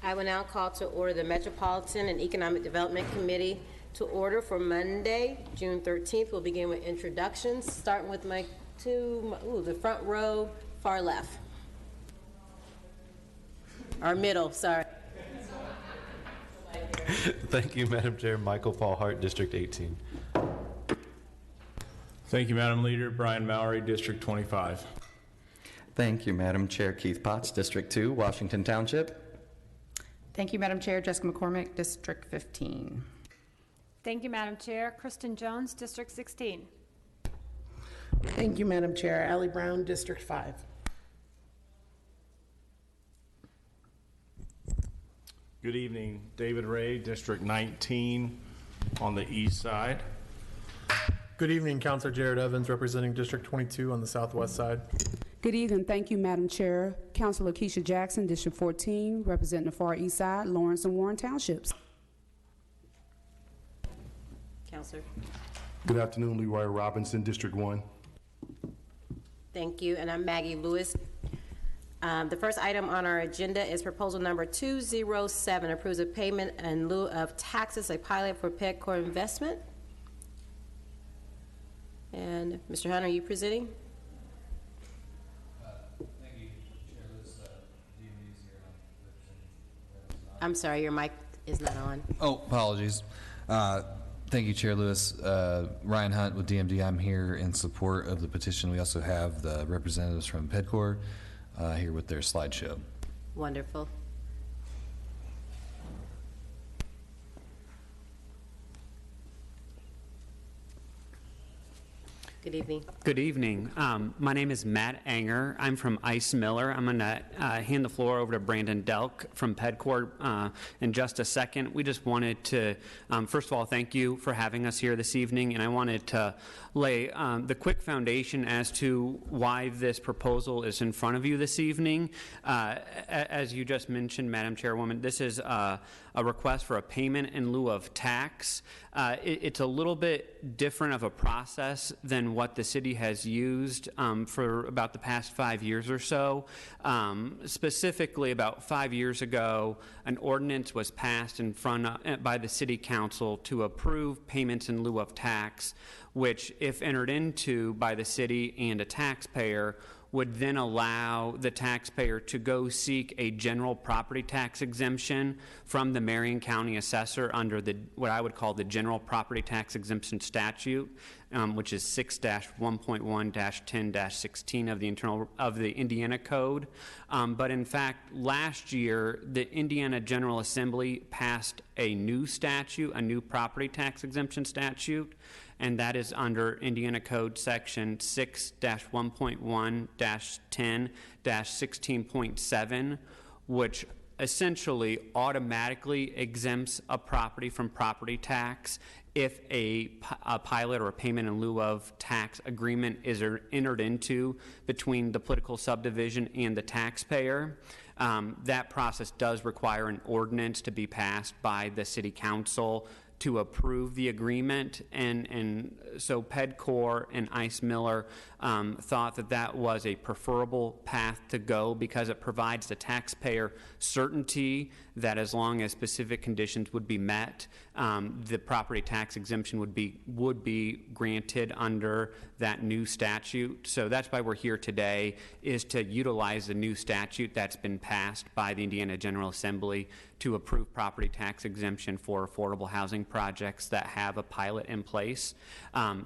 I will now call to order the Metropolitan and Economic Development Committee to order for Monday, June 13th. We'll begin with introductions, starting with the front row, far left. Or middle, sorry. Thank you, Madam Chair. Michael Paul Hart, District 18. Thank you, Madam Leader. Brian Mallory, District 25. Thank you, Madam Chair. Keith Potts, District 2, Washington Township. Thank you, Madam Chair. Jessica McCormick, District 15. Thank you, Madam Chair. Kristen Jones, District 16. Thank you, Madam Chair. Allie Brown, District 5. Good evening. David Ray, District 19 on the east side. Good evening, Councilor Jared Evans, representing District 22 on the southwest side. Good evening. Thank you, Madam Chair. Councilor Keisha Jackson, District 14, representing the far east side, Lawrence and Warren Townships. Councilor. Good afternoon, Leroy Robinson, District 1. Thank you, and I'm Maggie Lewis. The first item on our agenda is proposal number 207, approves a payment in lieu of taxes, a pilot for PEDCOR investment. And Mr. Hunter, are you presenting? Thank you, Chair Lewis. DMD is here. I'm sorry, your mic is not on. Oh, apologies. Thank you, Chair Lewis. Ryan Hunt with DMD. I'm here in support of the petition. We also have the representatives from PEDCOR here with their slideshow. Wonderful. Good evening. Good evening. My name is Matt Anger. I'm from Ice Miller. I'm going to hand the floor over to Brandon Delk from PEDCOR in just a second. We just wanted to, first of all, thank you for having us here this evening, and I wanted to lay the quick foundation as to why this proposal is in front of you this evening. As you just mentioned, Madam Chairwoman, this is a request for a payment in lieu of tax. It's a little bit different of a process than what the city has used for about the past 5 years or so. Specifically, about 5 years ago, an ordinance was passed by the City Council to approve payments in lieu of tax, which, if entered into by the city and a taxpayer, would then allow the taxpayer to go seek a general property tax exemption from the Marion County Assessor under what I would call the General Property Tax Exemption Statute, which is 6-1.1-10-16 of the Indiana Code. But in fact, last year, the Indiana General Assembly passed a new statute, a new property tax exemption statute, and that is under Indiana Code Section 6-1.1-10-16.7, which essentially automatically exempts a property from property tax if a pilot or a payment in lieu of tax agreement is entered into between the political subdivision and the taxpayer. That process does require an ordinance to be passed by the City Council to approve the agreement, and so PEDCOR and Ice Miller thought that was a preferable path to go because it provides the taxpayer certainty that as long as specific conditions would be met, the property tax exemption would be granted under that new statute. So that's why we're here today, is to utilize the new statute that's been passed by the Indiana General Assembly to approve property tax exemption for affordable housing projects that have a pilot in place.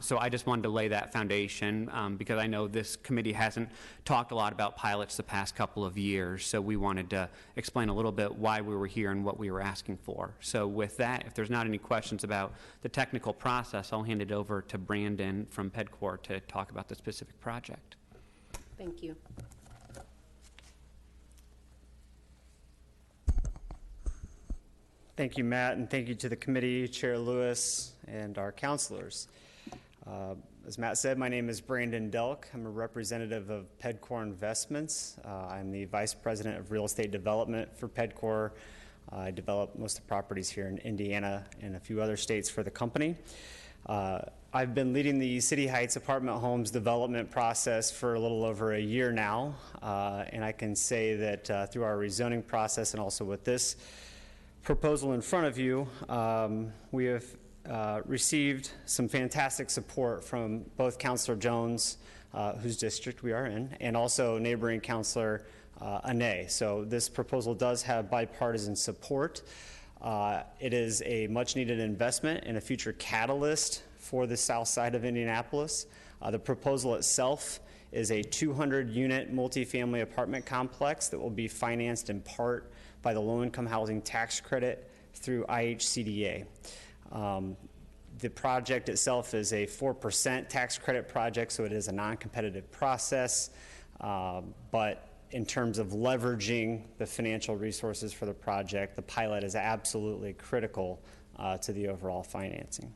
So I just wanted to lay that foundation because I know this committee hasn't talked a lot about pilots the past couple of years, so we wanted to explain a little bit why we were here and what we were asking for. So with that, if there's not any questions about the technical process, I'll hand it over to Brandon from PEDCOR to talk about the specific project. Thank you. Thank you, Matt, and thank you to the committee, Chair Lewis, and our counselors. As Matt said, my name is Brandon Delk. I'm a representative of PEDCOR Investments. I'm the Vice President of Real Estate Development for PEDCOR. I develop most of the properties here in Indiana and a few other states for the company. I've been leading the City Heights apartment homes development process for a little over a year now, and I can say that through our rezoning process and also with this proposal in front of you, we have received some fantastic support from both Councilor Jones, whose district we are in, and also neighboring Councilor Ane. So this proposal does have bipartisan support. It is a much-needed investment and a future catalyst for the south side of Indianapolis. The proposal itself is a 200-unit multifamily apartment complex that will be financed in part by the low-income housing tax credit through IHCDA. The project itself is a 4% tax credit project, so it is a non-competitive process, but in terms of leveraging the financial resources for the project, the pilot is absolutely critical to the overall financing.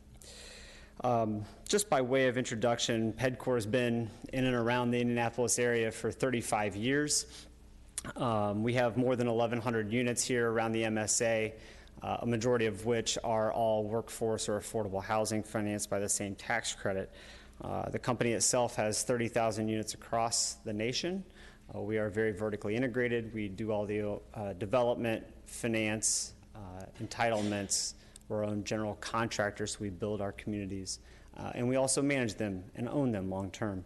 Just by way of introduction, PEDCOR has been in and around the Indianapolis area for 35 years. We have more than 1,100 units here around the MSA, a majority of which are all workforce or affordable housing financed by the same tax credit. The company itself has 30,000 units across the nation. We are very vertically integrated. We do all the development, finance, entitlements. We're our own general contractors, so we build our communities. And we also manage them and own them long term.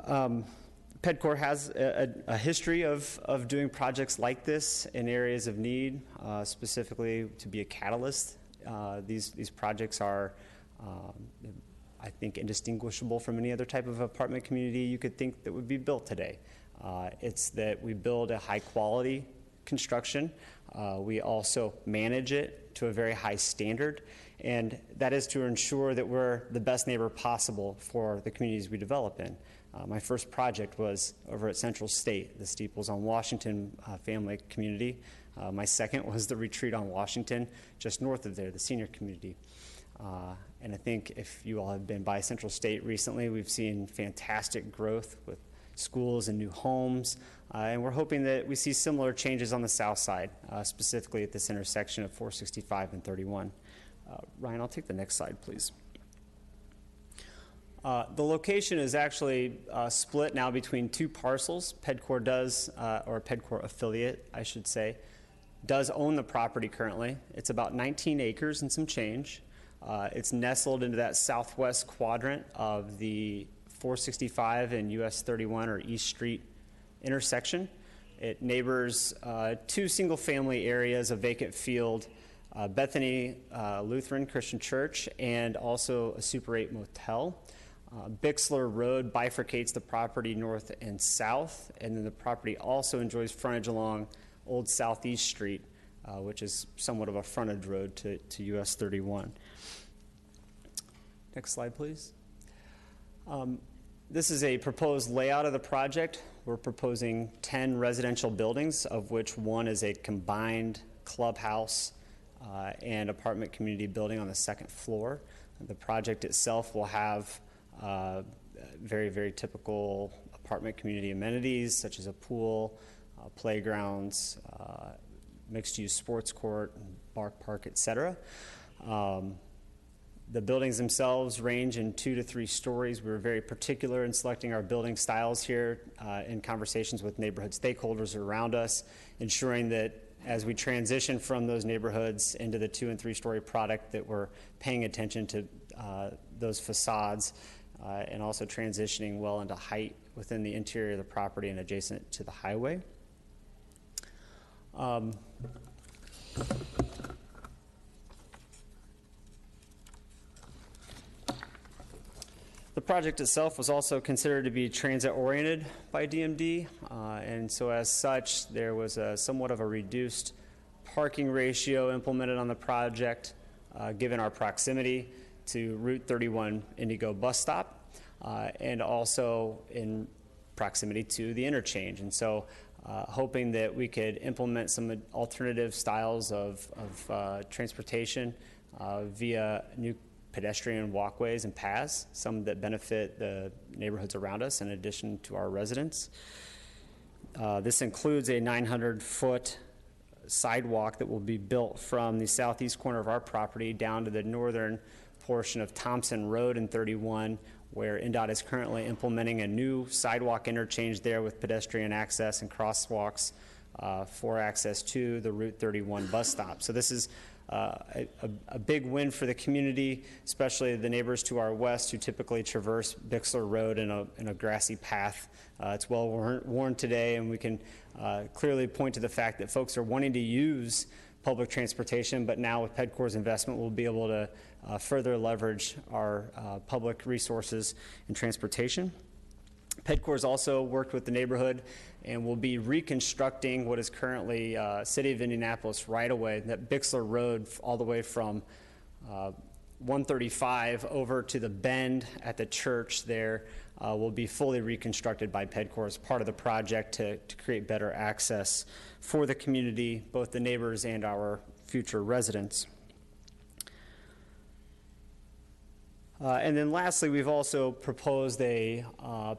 PEDCOR has a history of doing projects like this in areas of need, specifically to be a catalyst. These projects are, I think, indistinguishable from any other type of apartment community you could think that would be built today. It's that we build a high quality construction. We also manage it to a very high standard, and that is to ensure that we're the best neighbor possible for the communities we develop in. My first project was over at Central State, the Steeples on Washington family community. My second was the Retreat on Washington, just north of there, the senior community. And I think if you all have been by Central State recently, we've seen fantastic growth with schools and new homes. And we're hoping that we see similar changes on the south side, specifically at this intersection of 465 and 31. Ryan, I'll take the next slide, please. The location is actually split now between two parcels. PEDCOR does, or PEDCOR affiliate, I should say, does own the property currently. It's about 19 acres and some change. It's nestled into that southwest quadrant of the 465 and US 31 or East Street intersection. It neighbors two single-family areas, a vacant field, Bethany Lutheran Christian Church, and also a Super 8 motel. Bixler Road bifurcates the property north and south, and then the property also enjoys frontage along Old Southeast Street, which is somewhat of a frontage road to US 31. Next slide, please. This is a proposed layout of the project. We're proposing 10 residential buildings, of which one is a combined clubhouse and apartment community building on the second floor. The project itself will have very, very typical apartment community amenities, such as a pool, playgrounds, mixed-use sports court, park, etc. The buildings themselves range in 2 to 3 stories. We were very particular in selecting our building styles here in conversations with neighborhood stakeholders around us, ensuring that as we transition from those neighborhoods into the 2 and 3 story product, that we're paying attention to those facades and also transitioning well into height within the interior of the property and adjacent to the highway. The project itself was also considered to be transit-oriented by DMD, and so as such, there was somewhat of a reduced parking ratio implemented on the project, given our proximity to Route 31 Indigo bus stop, and also in proximity to the interchange. And so hoping that we could implement some alternative styles of transportation via new pedestrian walkways and paths, some that benefit the neighborhoods around us in addition to our residents. This includes a 900-foot sidewalk that will be built from the southeast corner of our property down to the northern portion of Thompson Road and 31, where NDOT is currently implementing a new sidewalk interchange there with pedestrian access and crosswalks for access to the Route 31 bus stop. So this is a big win for the community, especially the neighbors to our west who typically traverse Bixler Road in a grassy path. It's well worn today, and we can clearly point to the fact that folks are wanting to use public transportation, but now with PEDCOR's investment, we'll be able to further leverage our public resources in transportation. PEDCOR has also worked with the neighborhood and will be reconstructing what is currently City of Indianapolis right-of-way, that Bixler Road all the way from 135 over to the bend at the church there will be fully reconstructed by PEDCOR as part of the project to create better access for the community, both the neighbors and our future residents. And then lastly, we've also proposed a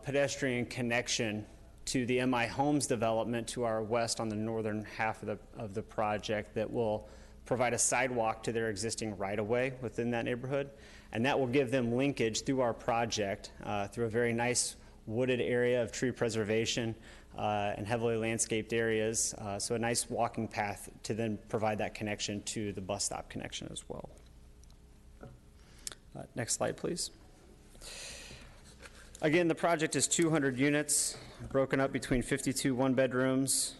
pedestrian connection to the MI Homes development to our west on the northern half of the project that will provide a sidewalk to their existing right-of-way within that neighborhood. And that will give them linkage through our project through a very nice wooded area of tree preservation and heavily landscaped areas. So a nice walking path to then provide that connection to the bus stop connection as well. Next slide, please. Again, the project is 200 units, broken up between 52 one-bedrooms,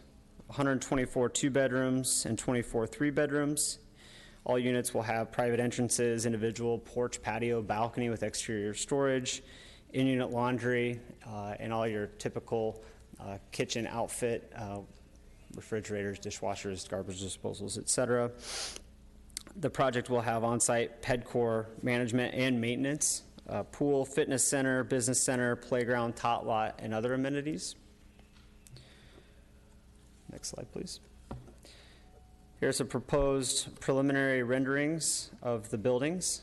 124 two-bedrooms, and 24 three-bedrooms. All units will have private entrances, individual porch, patio, balcony with exterior storage, in-unit laundry, and all your typical kitchen outfit, refrigerators, dishwashers, garbage disposals, etc. The project will have on-site PEDCOR management and maintenance, pool, fitness center, business center, playground, tot lot, and other amenities. Next slide, please. Here's some proposed preliminary renderings of the buildings.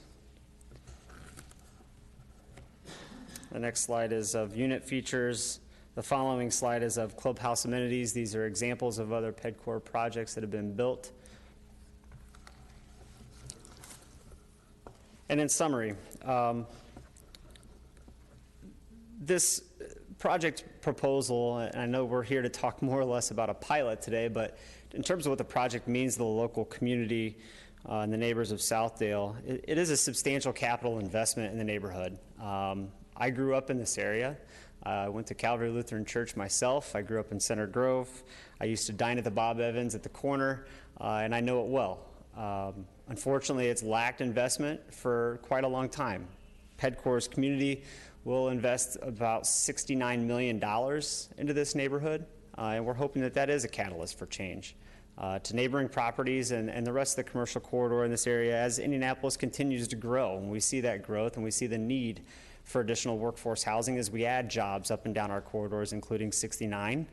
The next slide is of unit features. The following slide is of clubhouse amenities. These are examples of other PEDCOR projects that have been built. And in summary, this project proposal, and I know we're here to talk more or less about a pilot today, but in terms of what the project means to the local community and the neighbors of Southdale, it is a substantial capital investment in the neighborhood. I grew up in this area. I went to Calvary Lutheran Church myself. I grew up in Center Grove. I used to dine at the Bob Evans at the corner, and I know it well. Unfortunately, it's lacked investment for quite a long time. PEDCOR's community will invest about $69 million into this neighborhood, and we're hoping that that is a catalyst for change to neighboring properties and the rest of the commercial corridor in this area as Indianapolis continues to grow. And we see that growth, and we see the need for additional workforce housing as we add jobs up and down our corridors, including 69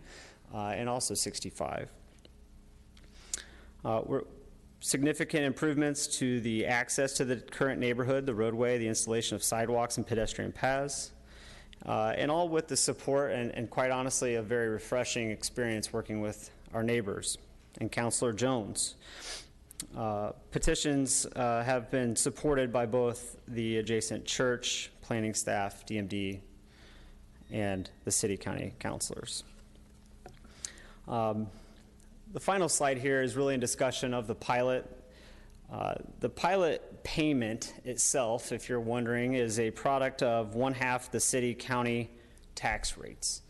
and also 65. Significant improvements to the access to the current neighborhood, the roadway, the installation of sidewalks and pedestrian paths, and all with the support and quite honestly a very refreshing experience working with our neighbors and Councilor Jones. Petitions have been supported by both the adjacent church, planning staff, DMD, and the city-county councilors. The final slide here is really a discussion of the pilot. The pilot payment itself, if you're wondering, is a product of 1/2 the city-county tax rates.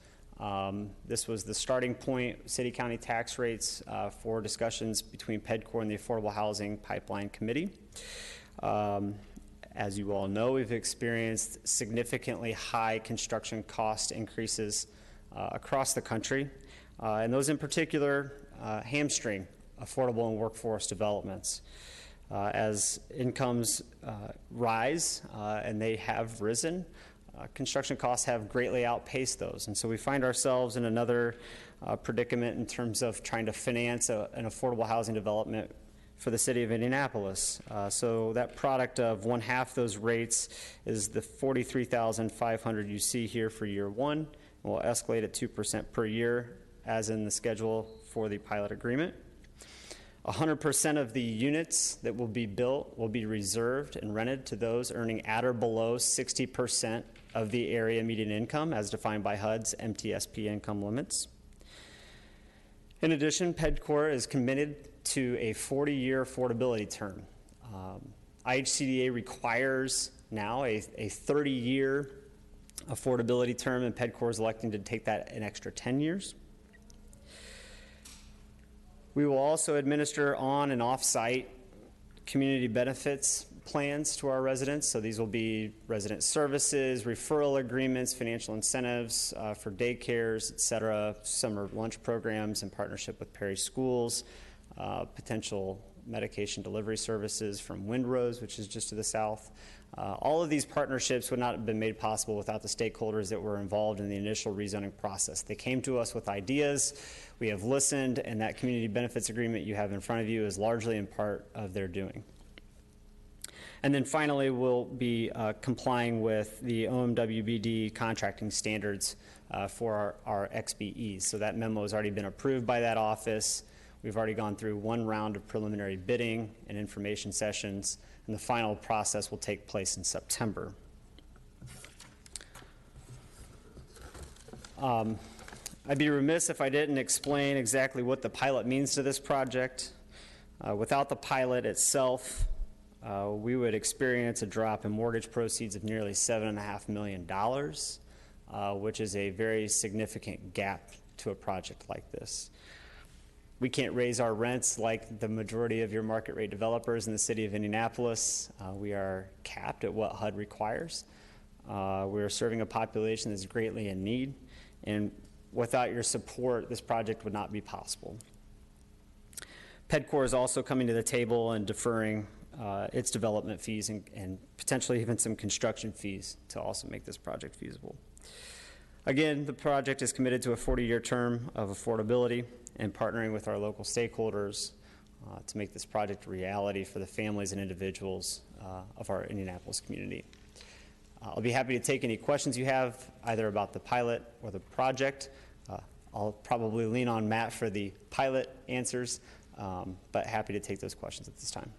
This was the starting point, city-county tax rates for discussions between PEDCOR and the Affordable Housing Pipeline Committee. As you all know, we've experienced significantly high construction cost increases across the country, and those in particular hamstring affordable and workforce developments. As incomes rise, and they have risen, construction costs have greatly outpaced those. And so we find ourselves in another predicament in terms of trying to finance an affordable housing development for the city of Indianapolis. So that product of 1/2 those rates is the $43,500 you see here for year one. We'll escalate at 2% per year as in the schedule for the pilot agreement. 100% of the units that will be built will be reserved and rented to those earning at or below 60% of the area median income as defined by HUD's MTSP income limits. In addition, PEDCOR is committed to a 40-year affordability term. IHCDA requires now a 30-year affordability term, and PEDCOR is electing to take that an extra 10 years. We will also administer on and off-site community benefits plans to our residents. So these will be resident services, referral agreements, financial incentives for daycares, et cetera, summer lunch programs in partnership with Perry Schools, potential medication delivery services from Windrose, which is just to the south. All of these partnerships would not have been made possible without the stakeholders that were involved in the initial rezoning process. They came to us with ideas, we have listened, and that community benefits agreement you have in front of you is largely in part of their doing. And then finally, we'll be complying with the OMWBD contracting standards for our XBEs. So that memo has already been approved by that office. We've already gone through one round of preliminary bidding and information sessions, and the final process will take place in September. I'd be remiss if I didn't explain exactly what the pilot means to this project. Without the pilot itself, we would experience a drop in mortgage proceeds of nearly $7.5 million, which is a very significant gap to a project like this. We can't raise our rents like the majority of your market rate developers in the city of Indianapolis. We are capped at what HUD requires. We are serving a population that's greatly in need, and without your support, this project would not be possible. PEDCOR is also coming to the table and deferring its development fees and potentially even some construction fees to also make this project feasible. Again, the project is committed to a 40-year term of affordability and partnering with our local stakeholders to make this project a reality for the families and individuals of our Indianapolis community. I'll be happy to take any questions you have, either about the pilot or the project. I'll probably lean on Matt for the pilot answers, but happy to take those questions at this time.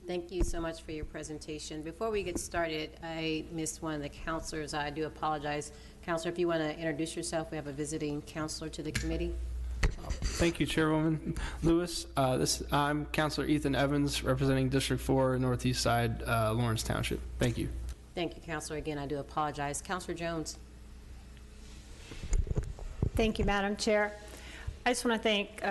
Thank you so much for your presentation. Before we get started, I missed one of the counselors. I do apologize. Counselor, if you want to introduce yourself, we have a visiting counselor to the committee. Thank you, Chairwoman Lewis. I'm Counselor Ethan Evans, representing District 4, Northeast Side, Lawrence Township. Thank you. Thank you, Counselor. Again, I do apologize. Counselor Jones. Thank you, Madam Chair. I just want to thank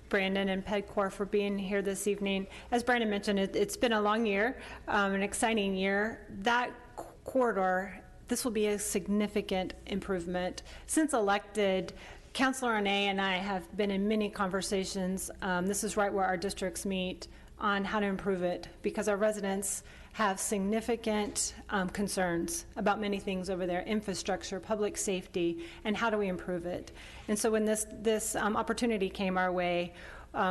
Brandon and PEDCOR for being here this evening. As Brandon mentioned, it's been a long year, an exciting year. That corridor, this will be a significant improvement. Since elected, Councilor Renee and I have been in many conversations. This is right where our districts meet on how to improve it, because our residents have significant concerns about many things over there: infrastructure, public safety, and how do we improve it. And so when this opportunity came our way,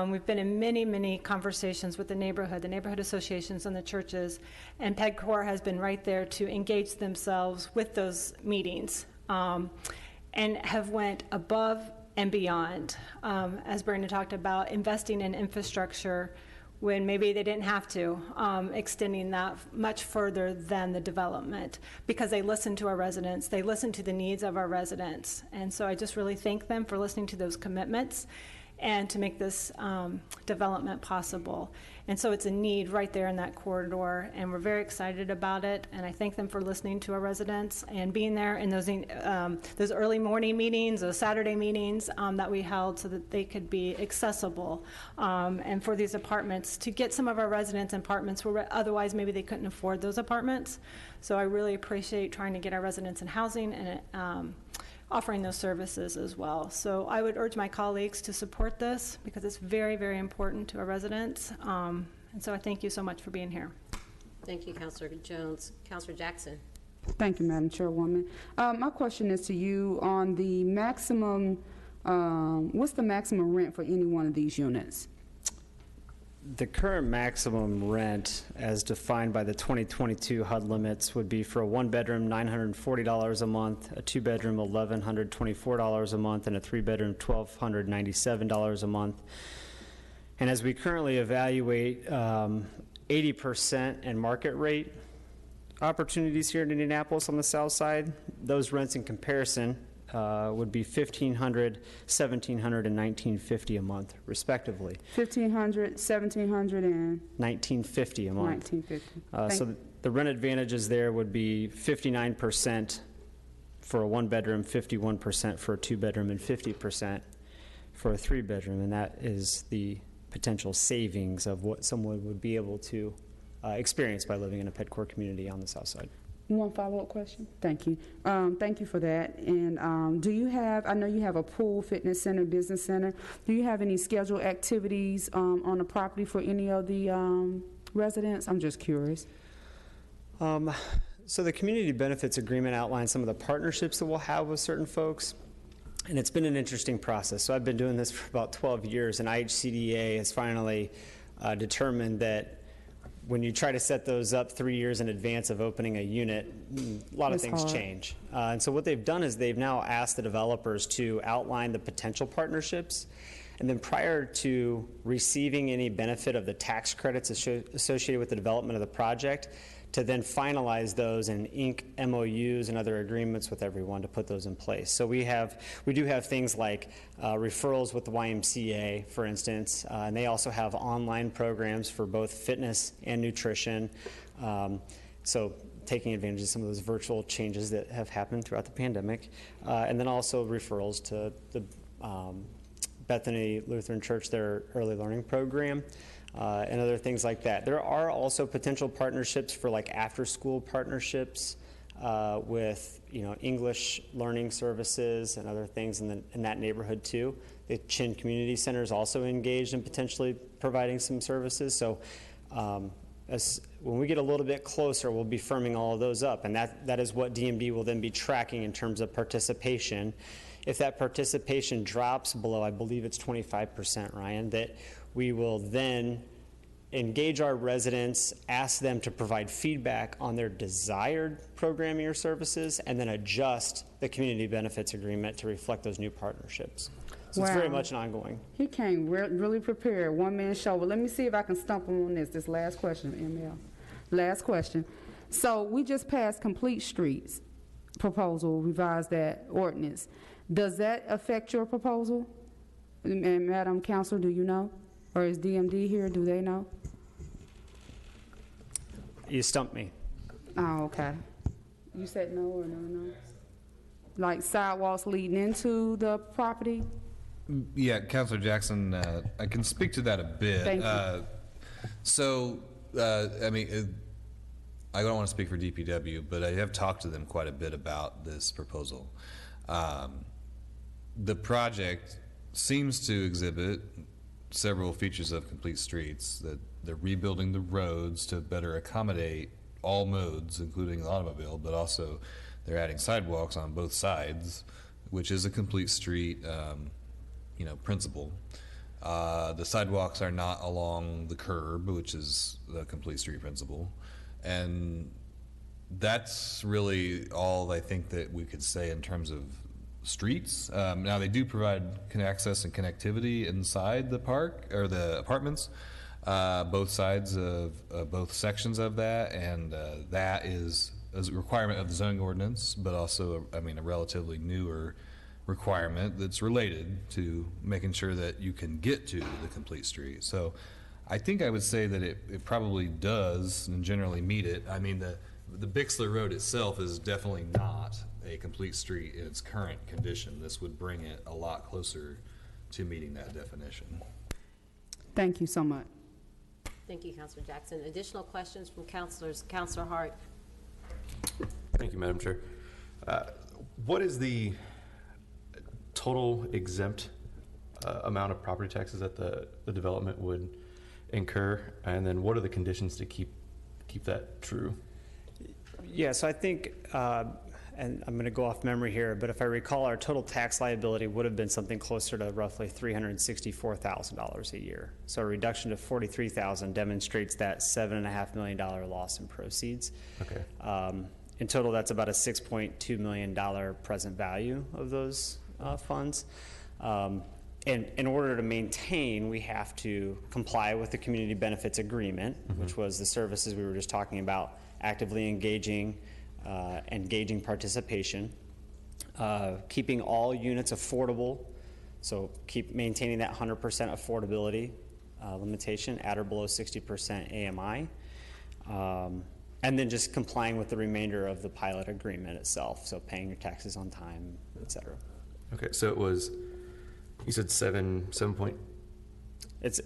we've been in many conversations with the neighborhood associations and the churches, and PEDCOR has been right there to engage themselves with those meetings, and have went above and beyond, as Brandon talked about, investing in infrastructure when maybe they didn't have to, extending that much further than the development, because they listen to our residents, they listen to the needs of our residents. And so I just really thank them for listening to those commitments and to make this development possible. And so it's a need right there in that corridor, and we're very excited about it. And I thank them for listening to our residents and being there in those early morning meetings, those Saturday meetings that we held, so that they could be accessible, and for these apartments, to get some of our residents in apartments where otherwise maybe they couldn't afford those apartments. So I really appreciate trying to get our residents in housing and offering those services as well. So I would urge my colleagues to support this, because it's very important to our residents. And so I thank you so much for being here. Thank you, Councilor Jones. Councilor Jackson. Thank you, Madam Chairwoman. My question is to you on the maximum, what's the maximum rent for any one of these units? The current maximum rent, as defined by the 2022 HUD limits, would be for a one-bedroom $940 a month, a two-bedroom $1,124 a month, and a three-bedroom $1,297 a month. And as we currently evaluate 80% and market rate opportunities here in Indianapolis on the south side, those rents in comparison would be $1,500, $1,700, and $1,950 a month, respectively. $1,500, $1,700, and $1,950 a month. $1,950. So the rent advantages there would be 59% for a one-bedroom, 51% for a two-bedroom, and 50% for a three-bedroom, and that is the potential savings of what someone would be able to experience by living in a PEDCOR community on the south side. One follow-up question? Thank you. Thank you for that. And do you have, I know you have a pool, fitness center, business center. Do you have any scheduled activities on the property for any of the residents? I'm just curious. So the community benefits agreement outlines some of the partnerships that we'll have with certain folks. And it's been an interesting process. So I've been doing this for about 12 years, and IHCDA has finally determined that when you try to set those up 3 years in advance of opening a unit, a lot of things change. And so what they've done is they've now asked the developers to outline the potential partnerships. And then prior to receiving any benefit of the tax credits associated with the development of the project, to then finalize those and ink MOUs and other agreements with everyone to put those in place. So we do have things like referrals with the YMCA, for instance, and they also have online programs for both fitness and nutrition. So taking advantage of some of those virtual changes that have happened throughout the pandemic, and then also referrals to the Bethany Lutheran Church, their early learning program. And other things like that. There are also potential partnerships for like after-school partnerships with English learning services and other things in that neighborhood too. The Chin Community Center is also engaged in potentially providing some services. So when we get a little bit closer, we'll be firming all of those up, and that is what DMD will then be tracking in terms of participation. If that participation drops below, I believe it's 25%, Ryan, that we will then engage our residents, ask them to provide feedback on their desired programming or services, and then adjust the community benefits agreement to reflect those new partnerships. So It's very much an ongoing. He came really prepared, one-man show. But let me see if I can stump him on this last question, ML. Last question. So we just passed Complete Streets proposal, revised that ordinance. Does that affect your proposal? And Madam Council, do you know? Or is DMD here? Do they know? You stumped me. Oh, okay. You said no or no? Like sidewalks leading into the property? Yeah, Councilor Jackson, I can speak to that a bit. Thank you. I mean, I don't want to speak for DPW, but I have talked to them quite a bit about this proposal. The project seems to exhibit several features of Complete Streets, that they're rebuilding the roads to better accommodate all modes, including the automobile, but also they're adding sidewalks on both sides, which is a complete street principle. The sidewalks are not along the curb, which is the complete street principle. And that's really all I think that we could say in terms of streets. Now they do provide access and connectivity inside the park or the apartments, both sides of both sections of that, and that is a requirement of the zoning ordinance, but also a relatively newer requirement that's related to making sure that you can get to the complete street. So I think I would say that it probably does and generally meet it. I mean, the Bixler Road itself is definitely not a complete street in its current condition. This would bring it a lot closer to meeting that definition. Thank you so much. Thank you, Councilor Jackson. Additional questions from councilors? Councilor Hart. Thank you, Madam Chair. What is the total exempt amount of property taxes that the development would incur, and then what are the conditions to keep that true? Yeah, so I think, and I'm going to go off memory here, but if I recall, our total tax liability would have been something closer to roughly $364,000 a year. So a reduction to $43,000 demonstrates that $7.5 million loss in proceeds. Okay. In total, that's about a $6.2 million present value of those funds. And in order to maintain, we have to comply with the community benefits agreement, which was the services we were just talking about, actively engaging participation, keeping all units affordable, so keep maintaining that 100% affordability limitation at or below 60% AMI, and then just complying with the remainder of the pilot agreement itself, so paying your taxes on time, et cetera. Okay, so it was, you said 7 point? It's,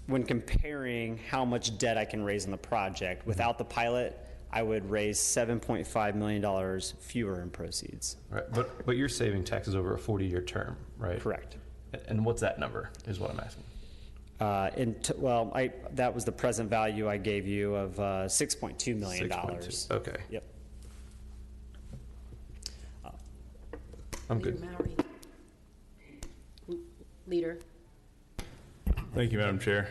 when comparing how much debt I can raise in the project, without the pilot, I would raise $7.5 million fewer in proceeds. Right, but you're saving taxes over a 40-year term, right? Correct. And what's that number, is what I'm asking? That was the present value I gave you of $6.2 million. 6.2, okay. Yep. I'm good. Leader. Thank you, Madam Chair.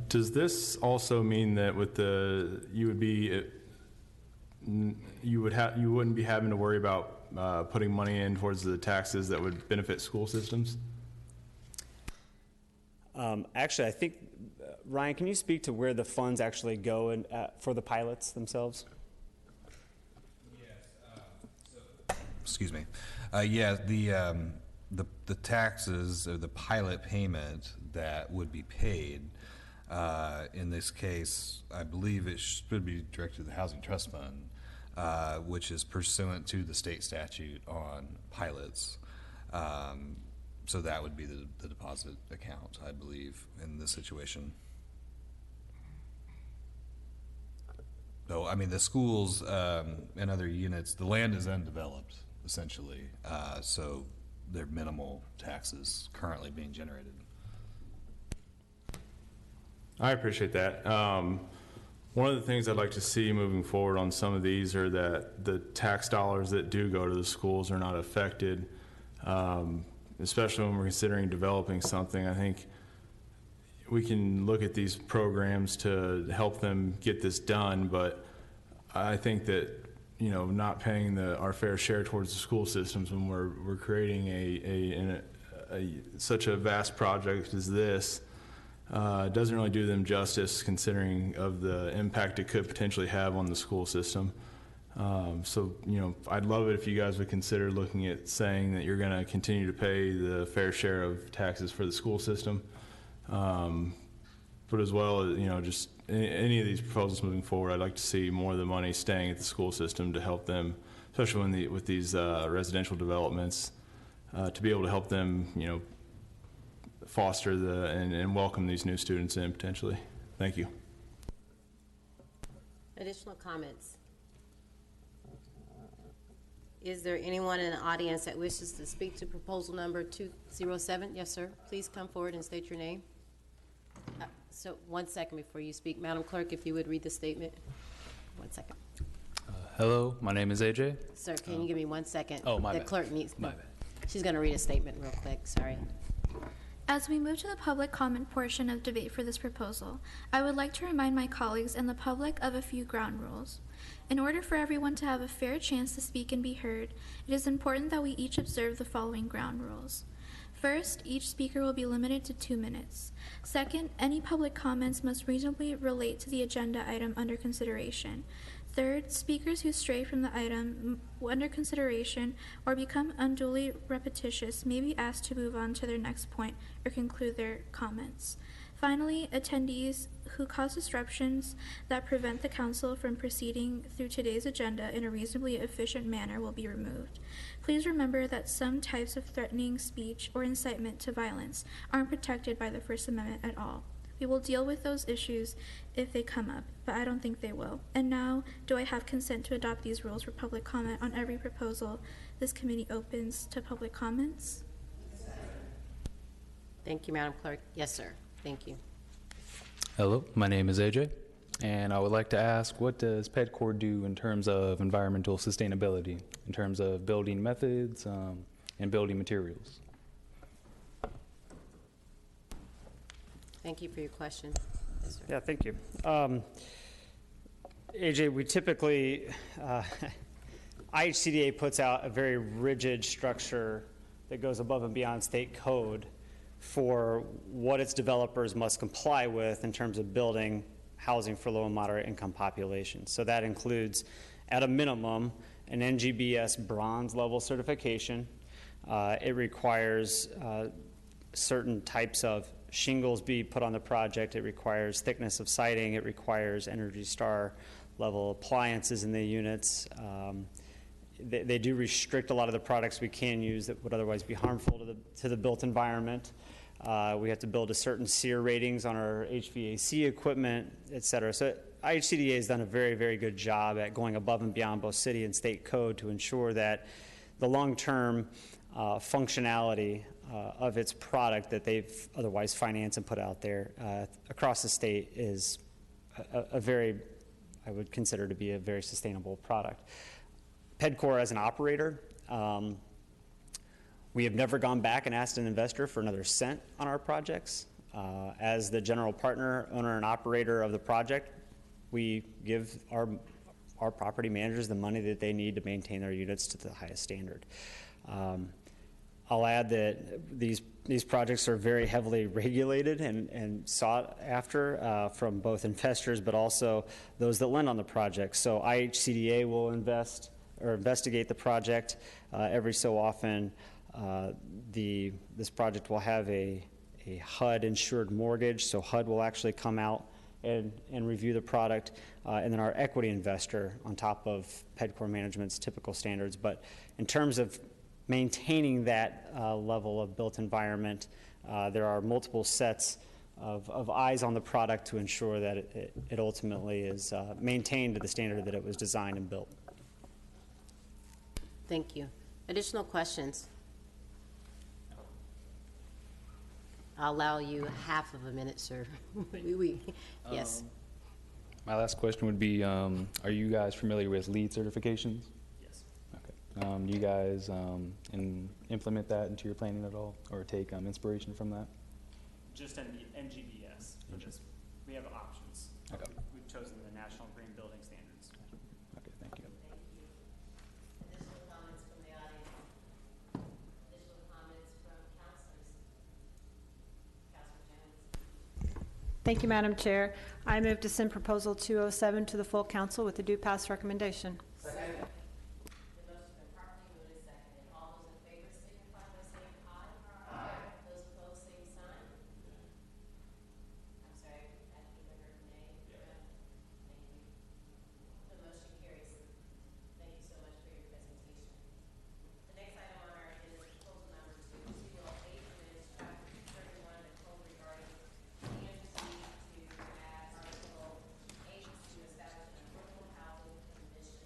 Does this also mean that with you wouldn't be having to worry about putting money in towards the taxes that would benefit school systems? Actually, I think, Ryan, can you speak to where the funds actually go for the pilots themselves? Yes. Excuse me. Yeah, the taxes or the pilot payment that would be paid, in this case, I believe it should be directed to the Housing Trust Fund, which is pursuant to the state statute on pilots. So that would be the deposit account, I believe, in this situation. So, I mean, the schools and other units, the land is undeveloped, essentially. So there are minimal taxes currently being generated. I appreciate that. One of the things I'd like to see moving forward on some of these are that the tax dollars that do go to the schools are not affected, especially when we're considering developing something. I think we can look at these programs to help them get this done, but I think that, you know, not paying our fair share towards the school systems when we're creating such a vast project as this doesn't really do them justice, considering of the impact it could potentially have on the school system. So, you know, I'd love it if you guys would consider looking at saying that you're going to continue to pay the fair share of taxes for the school system, but as well as, you know, just any of these proposals moving forward, I'd like to see more of the money staying at the school system to help them, especially with these residential developments, to be able to help them, you know, foster and welcome these new students in potentially. Thank you. Additional comments? Is there anyone in the audience that wishes to speak to proposal number 207? Yes, sir. Please come forward and state your name. So 1 second before you speak. Madam Clerk, if you would read the statement. 1 second. Hello, my name is AJ. Sir, can you give me 1 second? Oh, my bad. The clerk needs. My bad. She's going to read a statement real quick. Sorry. As we move to the public comment portion of debate for this proposal, I would like to remind my colleagues and the public of a few ground rules. In order for everyone to have a fair chance to speak and be heard, it is important that we each observe the following ground rules. First, each speaker will be limited to 2 minutes. Second, any public comments must reasonably relate to the agenda item under consideration. Third, speakers who stray from the item under consideration or become unduly repetitious may be asked to move on to their next point or conclude their comments. Finally, attendees who cause disruptions that prevent the council from proceeding through today's agenda in a reasonably efficient manner will be removed. Please remember that some types of threatening speech or incitement to violence aren't protected by the First Amendment at all. We will deal with those issues if they come up, but I don't think they will. And now, do I have consent to adopt these rules for public comment on every proposal this committee opens to public comments? Thank you, Madam Clerk. Yes, sir. Thank you. Hello, my name is AJ, and I would like to ask, what does PEDCOR do in terms of environmental sustainability, in terms of building methods and building materials? Thank you for your question. Yes, sir. Yeah, thank you. AJ, we typically, IHCDA puts out a very rigid structure that goes above and beyond state code for what its developers must comply with in terms of building housing for low and moderate income populations. So that includes, at a minimum, an NGBS bronze level certification. It requires certain types of shingles be put on the project. It requires thickness of siding. It requires Energy Star level appliances in the units. They do restrict a lot of the products we can use that would otherwise be harmful to the built environment. We have to build a certain SEER ratings on our HVAC equipment, et cetera. So IHCDA has done a very, very good job at going above and beyond both city and state code to ensure that the long-term functionality of its product that they've otherwise financed and put out there across the state is a very, I would consider to be a very sustainable product. PEDCOR as an operator, we have never gone back and asked an investor for another cent on our projects. As the general partner, owner, and operator of the project, we give our property managers the money that they need to maintain their units to the highest standard. I'll add that these projects are very heavily regulated and sought after from both investors, but also those that lend on the project. So IHCDA will invest or investigate the project every so often. This project will have a HUD insured mortgage, so HUD will actually come out and review the product, and then our equity investor on top of PEDCOR management's typical standards. But in terms of maintaining that level of built environment, there are multiple sets of eyes on the product to ensure that it ultimately is maintained to the standard that it was designed and built. Thank you. Additional questions? I'll allow you half of a minute, sir. Yes. My last question would be, are you guys familiar with LEED certifications? Yes. Okay. Do you guys implement that into your planning at all, or take inspiration from that? Just NGBS. We have options. Okay. We've chosen the National Green Building Standards. Okay, thank you. Additional comments from the audience? Additional comments from councilors? Councilor Jones. Thank you, Madam Chair. I move to send proposal 207 to the full council with a due pass recommendation. Second. The motion's been properly moved and seconded. All those in favor signify by saying aye. Aye. Those opposed, same sign. I'm sorry, I think I heard nay. Yeah. Thank you. The motion carries. Thank you so much for your presentation. The next item on our agenda is proposal number 208, and it is chapter 31 of the code regarding PMC to add article 8 to establish an affordable housing commission.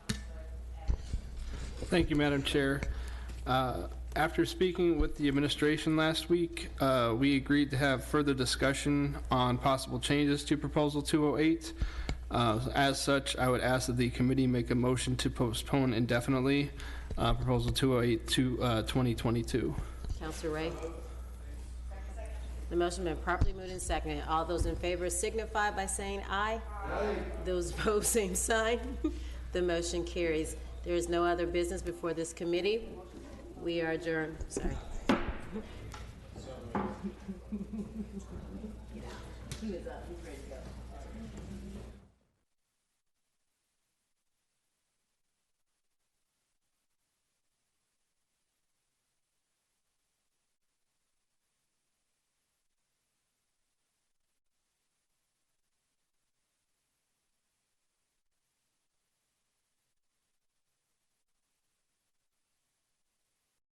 Councilor Evans. Thank you, Madam Chair. After speaking with the administration last week, we agreed to have further discussion on possible changes to Proposal 208. As such, I would ask that the committee make a motion to postpone indefinitely Proposal 208 to 2022. Councilor Ray. The motion been properly moved and seconded. All those in favor signify by saying aye. Aye. Those opposed, same sign. The motion carries. There is no other business before this committee. We are adjourned. Sorry. He was up. He's ready to go.